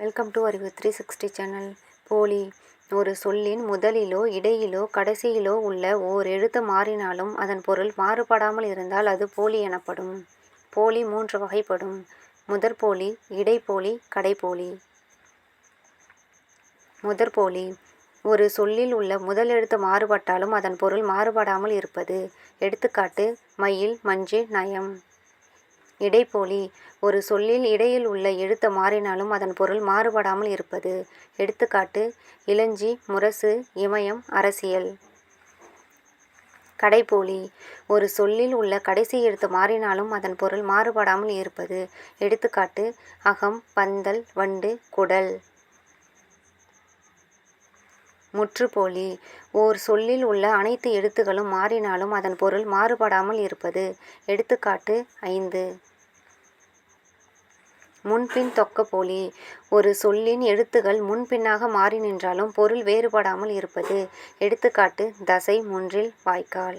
Welcome to அறிவு 360 channel. போலி. ஒரு சொல்லின் முதலிலோ இடையிலோ கடைசியிலோ உள்ள ஓர் எழுத்து மாறினாலும் அதன் பொருள் மாறுபடாமல் இருந்தால் அது போலி எனப்படும். போலி 3 வகைப்படும். முதற்போலி, இடைப்போலி, கடைப்போலி. முதற்போலி. ஒரு சொல்லில் உள்ள முதல் எழுத்து மாறுபட்டாலும் அதன் பொருள் மாறுபடாமல் இருப்பது. எடுத்துக்காட்டு: மயில், மஞ்சு, நயம். இடைப்போலி. ஒரு சொல்லில் இடையில் உள்ள எழுத்து மாறினாலும் அதன் பொருள் மாறுபடாமல் இருப்பது. எடுத்துக்காட்டு: இலஞ்சி, முரசு, இமயம், அரசியல். கடைப்போலி. ஒரு சொல்லில் உள்ள கடைசி எழுத்து மாறினாலும் அதன் பொருள் மாறுபடாமல் இருப்பது. எடுத்துக்காட்டு: அகம், பந்தல், வண்டு, குடல். முற்றுப்போலி. ஓர் சொல்லில் உள்ள அனைத்து எழுத்துகளும் மாறினாலும் அதன் பொருள் மாறுபடாமல் இருப்பது. எடுத்துக்காட்டு: 5. முன்பின் தொக்கப்போலி. ஒரு சொல்லின் எழுத்துகள் முன்பின்னாக மாறி நின்றாலும் பொருள் வேறுபடாமல் இருப்பது. எடுத்துக்காட்டு: தசை, முன்றில், வாய்க்கால்.